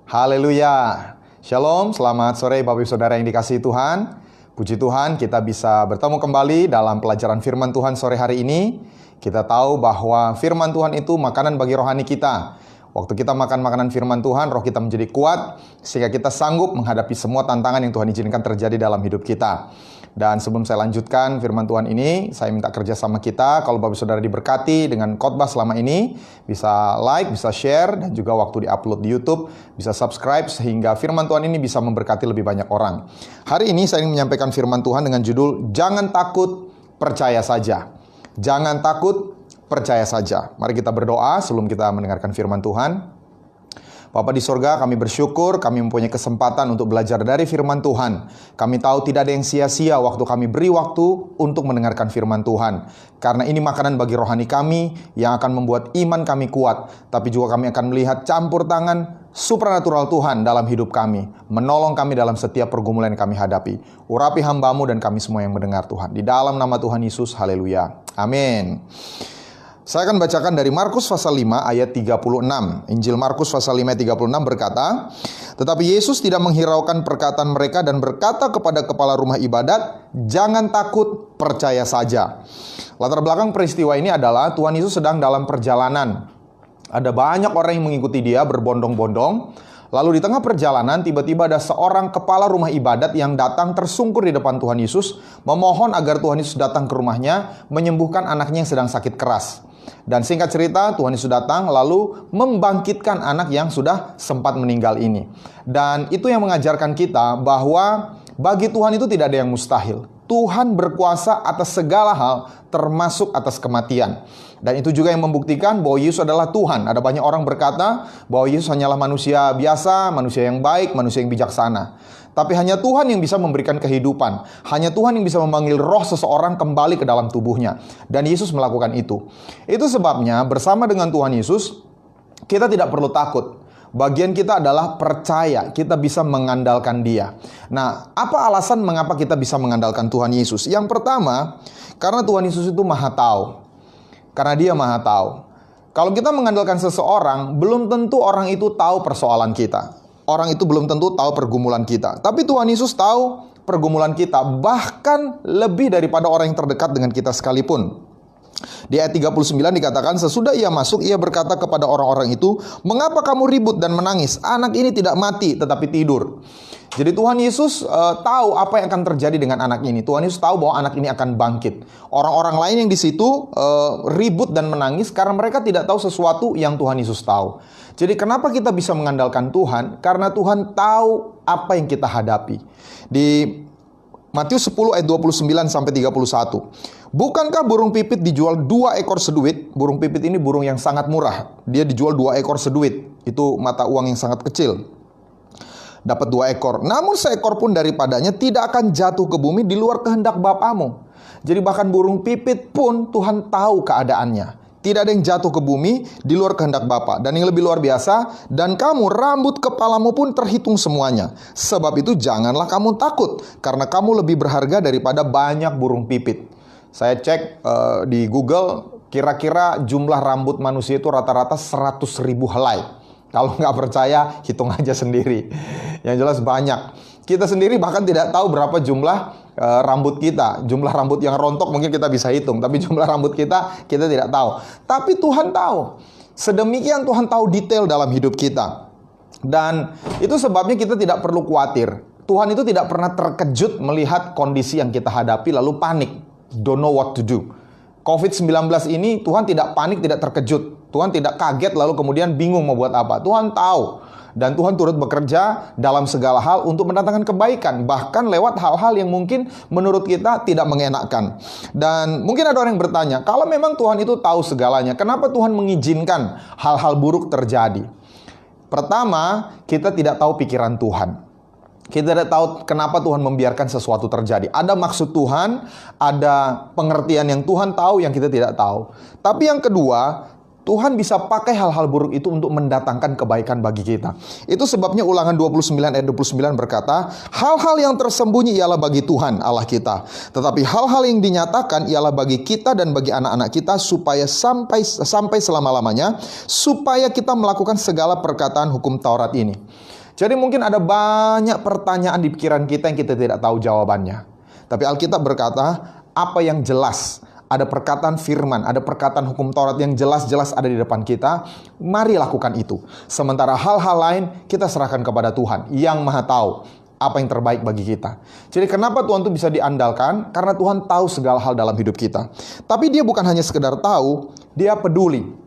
Haleluya. Shalom, selamat sore Bapak Ibu Saudara yang dikasihi Tuhan. Puji Tuhan kita bisa bertemu kembali dalam pelajaran firman Tuhan sore hari ini. Kita tahu bahwa firman Tuhan itu makanan bagi rohani kita. Waktu kita makan makanan firman Tuhan, roh kita menjadi kuat, sehingga kita sanggup menghadapi semua tantangan yang Tuhan izinkan terjadi dalam hidup kita. Dan sebelum saya lanjutkan firman Tuhan ini, saya minta kerja sama kita. Kalau Bapak Saudara diberkati dengan khotbah selama ini, bisa like, bisa share, dan juga waktu di-upload di YouTube, bisa subscribe, sehingga firman Tuhan ini bisa memberkati lebih banyak orang. Hari ini saya ingin menyampaikan firman Tuhan dengan judul, Jangan takut, percaya saja. Jangan takut, percaya saja. Mari kita berdoa sebelum kita mendengarkan firman Tuhan. Bapa di sorga, kami bersyukur kami mempunyai kesempatan untuk belajar dari firman Tuhan. Kami tahu tidak ada yang sia-sia waktu kami beri waktu untuk mendengarkan firman Tuhan. Karena ini makanan bagi rohani kami yang akan membuat iman kami kuat. Tapi juga kami akan melihat campur tangan supranatural Tuhan dalam hidup kami. Menolong kami dalam setiap pergumulan yang kami hadapi. Urapi hamba-Mu dan kami semua yang mendengar Tuhan. Di dalam nama Tuhan Yesus, haleluya. Amin. Saya akan bacakan dari Markus pasal 5 ayat 36. Injil Markus pasal 5 ayat 36 berkata, "Tetapi Yesus tidak menghiraukan perkataan mereka dan berkata kepada kepala rumah ibadat, 'Jangan takut, percaya saja.'" Latar belakang peristiwa ini adalah Tuhan Yesus sedang dalam perjalanan. Ada banyak orang yang mengikuti dia berbondong-bondong. Lalu di tengah perjalanan tiba-tiba ada seorang kepala rumah ibadat yang datang tersungkur di depan Tuhan Yesus, memohon agar Tuhan Yesus datang ke rumahnya menyembuhkan anaknya yang sedang sakit keras. Dan singkat cerita, Tuhan Yesus datang lalu membangkitkan anak yang sudah sempat meninggal ini. Dan itu yang mengajarkan kita bahwa bagi Tuhan itu tidak ada yang mustahil. Tuhan berkuasa atas segala hal, termasuk atas kematian. Dan itu juga yang membuktikan bahwa Yesus adalah Tuhan. Ada banyak orang berkata bahwa Yesus hanyalah manusia biasa, manusia yang baik, manusia yang bijaksana. Tapi hanya Tuhan yang bisa memberikan kehidupan. Hanya Tuhan yang bisa memanggil roh seseorang kembali ke dalam tubuhnya. Dan Yesus melakukan itu. Itu sebabnya bersama dengan Tuhan Yesus, kita tidak perlu takut. Bagian kita adalah percaya, kita bisa mengandalkan Dia. Nah, apa alasan mengapa kita bisa mengandalkan Tuhan Yesus? Yang pertama, karena Tuhan Yesus itu maha tahu. Karena Dia maha tahu. Kalau kita mengandalkan seseorang, belum tentu orang itu tahu persoalan kita. Orang itu belum tentu tahu pergumulan kita. Tapi Tuhan Yesus tahu pergumulan kita, bahkan lebih daripada orang yang terdekat dengan kita sekalipun. Di ayat 39 dikatakan, sesudah ia masuk, ia berkata kepada orang-orang itu, "Mengapa kamu ribut dan menangis? Anak ini tidak mati, tetapi tidur." Jadi Tuhan Yesus tahu apa yang akan terjadi dengan anak ini. Tuhan Yesus tahu bahwa anak ini akan bangkit. Orang-orang lain yang di situ ribut dan menangis karena mereka tidak tahu sesuatu yang Tuhan Yesus tahu. Jadi kenapa kita bisa mengandalkan Tuhan? Karena Tuhan tahu apa yang kita hadapi. Di Matius 10 ayat 29 sampai 31. "Bukankah burung pipit dijual 2 ekor seduit?" Burung pipit ini burung yang sangat murah. Dia dijual 2 ekor seduit. Itu mata uang yang sangat kecil. Dapat 2 ekor. "Namun seekor pun daripadanya tidak akan jatuh ke bumi di luar kehendak Bapamu." Jadi bahkan burung pipit pun Tuhan tahu keadaannya. Tidak ada yang jatuh ke bumi di luar kehendak Bapa. Dan yang lebih luar biasa, "Dan kamu, rambut kepalamu pun terhitung semuanya. Sebab itu janganlah kamu takut, karena kamu lebih berharga daripada banyak burung pipit." Saya cek di Google, kira-kira jumlah rambut manusia itu rata-rata 100.000 helai. Kalau nggak percaya, hitung aja sendiri. Yang jelas banyak. Kita sendiri bahkan tidak tahu berapa jumlah rambut kita. Jumlah rambut yang rontok mungkin kita bisa hitung, tapi jumlah rambut kita tidak tahu. Tapi Tuhan tahu. Sedemikian Tuhan tahu detail dalam hidup kita. Dan itu sebabnya kita tidak perlu khawatir. Tuhan itu tidak pernah terkejut melihat kondisi yang kita hadapi lalu panik. Don't know what to do. COVID-19 ini Tuhan tidak panik, tidak terkejut. Tuhan tidak kaget lalu kemudian bingung mau buat apa. Tuhan tahu. Dan Tuhan turut bekerja dalam segala hal untuk mendatangkan kebaikan. Bahkan lewat hal-hal yang mungkin menurut kita tidak mengenakan. Dan mungkin ada orang yang bertanya, kalau memang Tuhan itu tahu segalanya, kenapa Tuhan mengizinkan hal-hal buruk terjadi? Pertama, kita tidak tahu pikiran Tuhan. Kita tidak tahu kenapa Tuhan membiarkan sesuatu terjadi. Ada maksud Tuhan, ada pengertian yang Tuhan tahu yang kita tidak tahu. Tapi yang kedua, Tuhan bisa pakai hal-hal buruk itu untuk mendatangkan kebaikan bagi kita. Itu sebabnya Ulangan 29 ayat 29 berkata, "Hal-hal yang tersembunyi ialah bagi Tuhan Allah kita. Tetapi hal-hal yang dinyatakan ialah bagi kita dan bagi anak-anak kita supaya sampai selama-lamanya, supaya kita melakukan segala perkataan hukum Taurat ini." Jadi mungkin ada banyak pertanyaan di pikiran kita yang kita tidak tahu jawabannya. Tapi Alkitab berkata, apa yang jelas, ada perkataan firman, ada perkataan hukum Taurat yang jelas-jelas ada di depan kita, mari lakukan itu. Sementara hal-hal lain kita serahkan kepada Tuhan yang Maha Tahu apa yang terbaik bagi kita. Jadi kenapa Tuhan itu bisa diandalkan? Karena Tuhan tahu segala hal dalam hidup kita. Tapi Dia bukan hanya sekedar tahu, Dia peduli.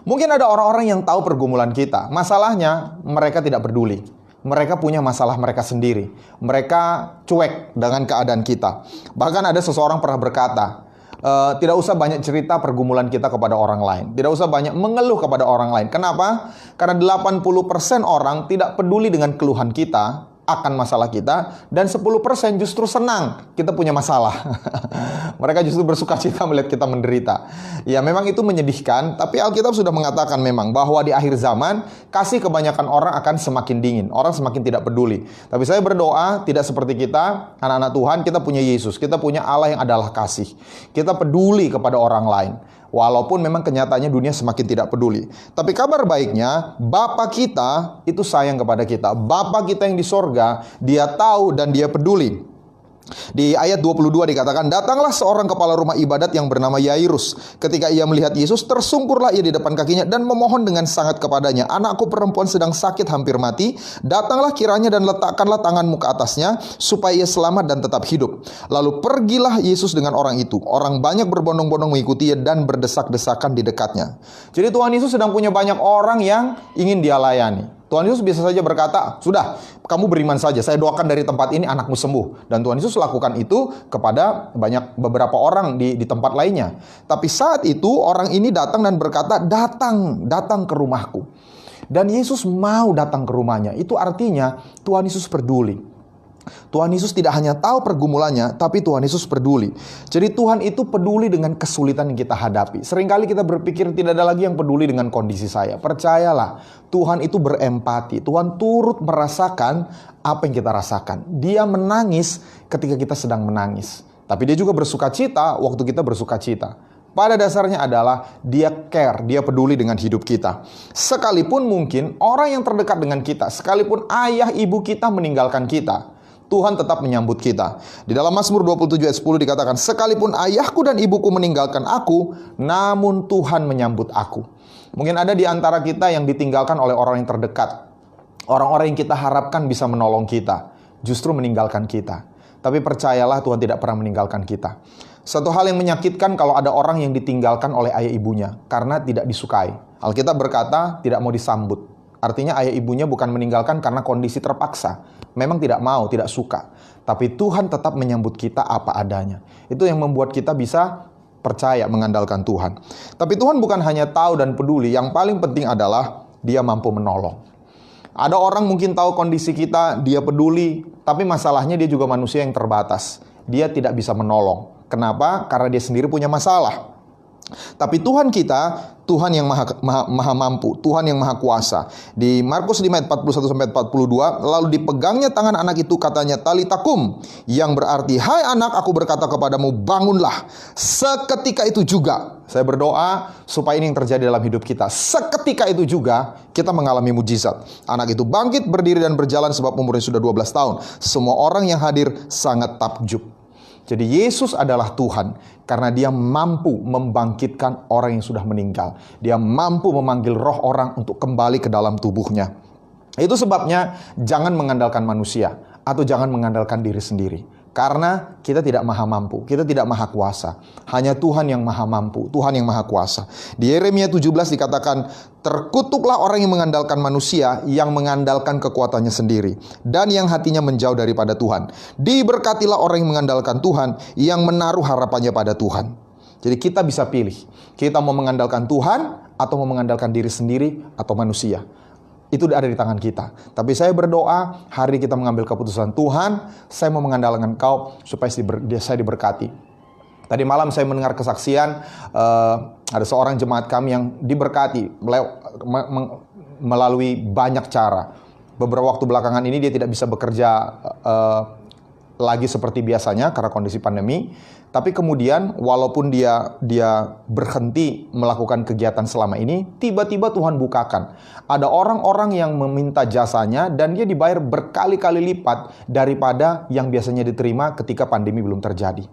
Mungkin ada orang-orang yang tahu pergumulan kita. Masalahnya mereka tidak peduli. Mereka punya masalah mereka sendiri. Mereka cuek dengan keadaan kita. Bahkan ada seseorang pernah berkata, tidak usah banyak cerita pergumulan kita kepada orang lain. Tidak usah banyak mengeluh kepada orang lain. Kenapa? Karena 80% orang tidak peduli dengan keluhan kita, akan masalah kita, dan 10% justru senang kita punya masalah. Mereka justru bersuka cita melihat kita menderita. Ya memang itu menyedihkan, tapi Alkitab sudah mengatakan memang bahwa di akhir zaman kasih kebanyakan orang akan semakin dingin. Orang semakin tidak peduli. Tapi saya berdoa tidak seperti kita, anak-anak Tuhan, kita punya Yesus. Kita punya Allah yang adalah kasih. Kita peduli kepada orang lain. Walaupun memang kenyataannya dunia semakin tidak peduli. Tapi kabar baiknya, Bapa kita itu sayang kepada kita. Bapa kita yang di sorga, Dia tahu dan Dia peduli. Di ayat 22 dikatakan, datanglah seorang kepala rumah ibadat yang bernama Yairus. Ketika ia melihat Yesus, tersungkurlah ia di depan kakinya dan memohon dengan sangat kepadanya, anakku perempuan sedang sakit hampir mati. Datanglah kiranya dan letakkanlah tanganmu ke atasnya, supaya ia selamat dan tetap hidup. Lalu pergilah Yesus dengan orang itu. Orang banyak berbondong-bondong mengikutinya dan berdesak-desakan di dekatnya. Jadi Tuhan Yesus sedang punya banyak orang yang ingin Dia layani. Tuhan Yesus bisa saja berkata, sudah, kamu beriman saja, saya doakan dari tempat ini anakmu sembuh. Dan Tuhan Yesus lakukan itu kepada beberapa orang di tempat lainnya. Tapi saat itu orang ini datang dan berkata, datang ke rumahku. Dan Yesus mau datang ke rumahnya. Itu artinya Tuhan Yesus peduli. Tuhan Yesus tidak hanya tahu pergumulannya, tapi Tuhan Yesus peduli. Jadi Tuhan itu peduli dengan kesulitan yang kita hadapi. Seringkali kita berpikir tidak ada lagi yang peduli dengan kondisi saya. Percayalah, Tuhan itu berempati. Tuhan turut merasakan apa yang kita rasakan. Dia menangis ketika kita sedang menangis. Tapi Dia juga bersuka cita waktu kita bersuka cita. Pada dasarnya adalah Dia care, Dia peduli dengan hidup kita. Sekalipun mungkin orang yang terdekat dengan kita, sekalipun ayah ibu kita meninggalkan kita, Tuhan tetap menyambut kita. Di dalam Mazmur 27 ayat 10 dikatakan, sekalipun ayahku dan ibuku meninggalkan aku, namun Tuhan menyambut aku. Mungkin ada di antara kita yang ditinggalkan oleh orang yang terdekat. Orang-orang yang kita harapkan bisa menolong kita, justru meninggalkan kita. Tapi percayalah, Tuhan tidak pernah meninggalkan kita. Satu hal yang menyakitkan kalau ada orang yang ditinggalkan oleh ayah ibunya karena tidak disukai. Alkitab berkata tidak mau disambut. Artinya ayah ibunya bukan meninggalkan karena kondisi terpaksa. Memang tidak mau, tidak suka. Tapi Tuhan tetap menyambut kita apa adanya. Itu yang membuat kita bisa percaya mengandalkan Tuhan. Tapi Tuhan bukan hanya tahu dan peduli. Yang paling penting adalah Dia mampu menolong. Ada orang mungkin tahu kondisi kita, dia peduli. Tapi masalahnya dia juga manusia yang terbatas. Dia tidak bisa menolong. Kenapa? Karena dia sendiri punya masalah. Tapi Tuhan kita, Tuhan yang maha mampu, Tuhan yang maha kuasa. Di Markus 5 ayat 41-42, lalu dipegangnya tangan anak itu, katanya talitakum, yang berarti, hai anak, aku berkata kepadamu, bangunlah. Seketika itu juga, saya berdoa supaya ini yang terjadi dalam hidup kita. Seketika itu juga kita mengalami mujizat. Anak itu bangkit, berdiri dan berjalan sebab umurnya sudah 12 tahun. Semua orang yang hadir sangat takjub. Jadi Yesus adalah Tuhan karena Dia mampu membangkitkan orang yang sudah meninggal. Dia mampu memanggil roh orang untuk kembali ke dalam tubuhnya. Itu sebabnya jangan mengandalkan manusia atau jangan mengandalkan diri sendiri. Karena kita tidak maha mampu, kita tidak maha kuasa. Hanya Tuhan yang maha mampu, Tuhan yang maha kuasa. Di Yeremia 17 dikatakan, terkutuklah orang yang mengandalkan manusia, yang mengandalkan kekuatannya sendiri, dan yang hatinya menjauh daripada Tuhan. Diberkatilah orang yang mengandalkan Tuhan, yang menaruh harapannya pada Tuhan. Jadi kita bisa pilih, kita mau mengandalkan Tuhan, atau mau mengandalkan diri sendiri, atau manusia. Itu ada di tangan kita. Tapi saya berdoa, hari kita mengambil keputusan, Tuhan, saya mau mengandalkan Engkau supaya saya diberkati. Tadi malam saya mendengar kesaksian, ada seorang jemaat kami yang diberkati melalui banyak cara. Beberapa waktu belakangan ini dia tidak bisa bekerja lagi seperti biasanya karena kondisi pandemi. Tapi kemudian walaupun dia berhenti melakukan kegiatan selama ini, tiba-tiba Tuhan bukakan. Ada orang-orang yang meminta jasanya dan dia dibayar berkali-kali lipat daripada yang biasanya diterima ketika pandemi belum terjadi.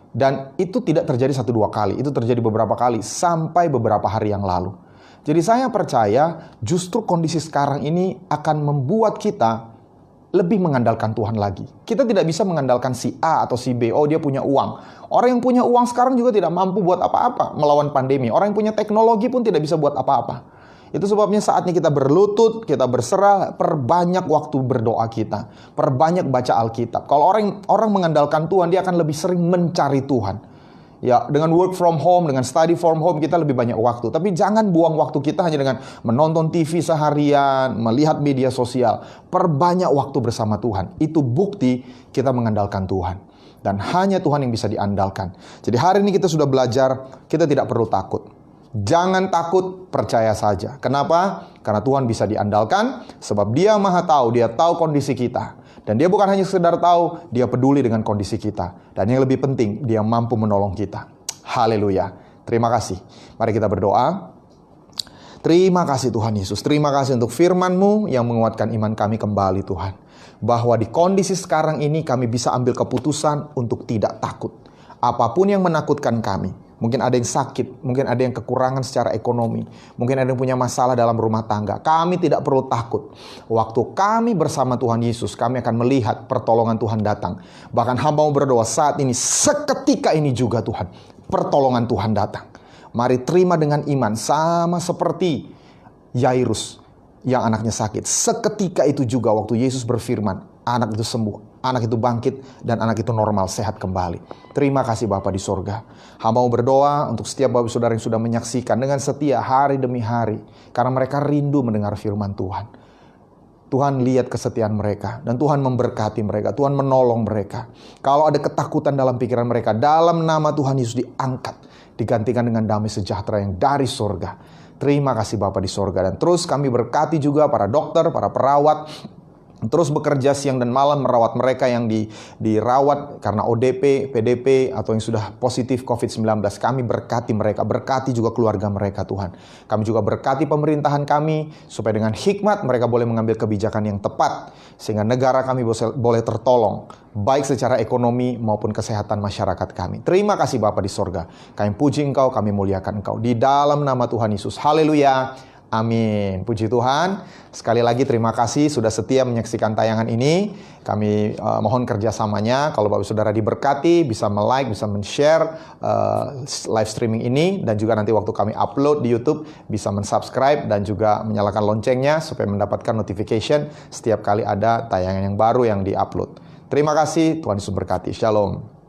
Dan itu tidak terjadi 1-2 kali, itu terjadi beberapa kali sampai beberapa hari yang lalu. Jadi saya percaya justru kondisi sekarang ini akan membuat kita lebih mengandalkan Tuhan lagi. Kita tidak bisa mengandalkan si A atau si B, oh dia punya uang. Orang yang punya uang sekarang juga tidak mampu buat apa-apa melawan pandemi. Orang yang punya teknologi pun tidak bisa buat apa-apa. Itu sebabnya saatnya kita berlutut, kita berserah, perbanyak waktu berdoa kita, perbanyak baca Alkitab. Kalau orang mengandalkan Tuhan, dia akan lebih sering mencari Tuhan. Ya, dengan work from home, dengan study from home, kita lebih banyak waktu. Tapi jangan buang waktu kita hanya dengan menonton TV seharian, melihat media sosial. Perbanyak waktu bersama Tuhan. Itu bukti kita mengandalkan Tuhan. Dan hanya Tuhan yang bisa diandalkan. Jadi hari ini kita sudah belajar, kita tidak perlu takut. Jangan takut, percaya saja. Kenapa? Karena Tuhan bisa diandalkan, sebab Dia Maha Tahu, Dia tahu kondisi kita. Dan Dia bukan hanya sekedar tahu, Dia peduli dengan kondisi kita. Dan yang lebih penting, Dia mampu menolong kita. Haleluya. Terima kasih. Mari kita berdoa. Terima kasih Tuhan Yesus. Terima kasih untuk firman-Mu yang menguatkan iman kami kembali Tuhan. Bahwa di kondisi sekarang ini kami bisa ambil keputusan untuk tidak takut. Apapun yang menakutkan kami. Mungkin ada yang sakit, mungkin ada yang kekurangan secara ekonomi, mungkin ada yang punya masalah dalam rumah tangga. Kami tidak perlu takut. Waktu kami bersama Tuhan Yesus, kami akan melihat pertolongan Tuhan datang. Bahkan hamba mau berdoa saat ini, seketika ini juga Tuhan, pertolongan Tuhan datang. Mari terima dengan iman, sama seperti Yairus yang anaknya sakit. Seketika itu juga waktu Yesus berfirman, anak itu sembuh, anak itu bangkit, dan anak itu normal, sehat kembali. Terima kasih Bapa di sorga. Hamba mau berdoa untuk setiap Bapak Saudara yang sudah menyaksikan dengan setia hari demi hari. Karena mereka rindu mendengar firman Tuhan. Tuhan lihat kesetiaan mereka. Dan Tuhan memberkati mereka. Tuhan menolong mereka. Kalau ada ketakutan dalam pikiran mereka, dalam nama Tuhan Yesus diangkat. Digantikan dengan damai sejahtera yang dari sorga. Terima kasih Bapa di sorga. Dan terus kami berkati juga para dokter, para perawat, terus bekerja siang dan malam merawat mereka yang dirawat karena ODP, PDP, atau yang sudah positif COVID-19. Kami berkati mereka, berkati juga keluarga mereka Tuhan. Kami juga berkati pemerintahan kami, supaya dengan hikmat mereka boleh mengambil kebijakan yang tepat, sehingga negara kami boleh tertolong, baik secara ekonomi maupun kesehatan masyarakat kami. Terima kasih Bapa di sorga. Kami puji Engkau, kami muliakan Engkau. Di dalam nama Tuhan Yesus. Haleluya. Amin. Puji Tuhan. Sekali lagi terima kasih sudah setia menyaksikan tayangan ini. Kami mohon kerjasamanya. Kalau Bapak Saudara diberkati, bisa like, bisa men-share live streaming ini. Dan juga nanti waktu kami upload di YouTube, bisa men-subscribe dan juga menyalakan loncengnya supaya mendapatkan notification setiap kali ada tayangan yang baru yang di-upload. Terima kasih. Tuhan Yesus berkati. Shalom.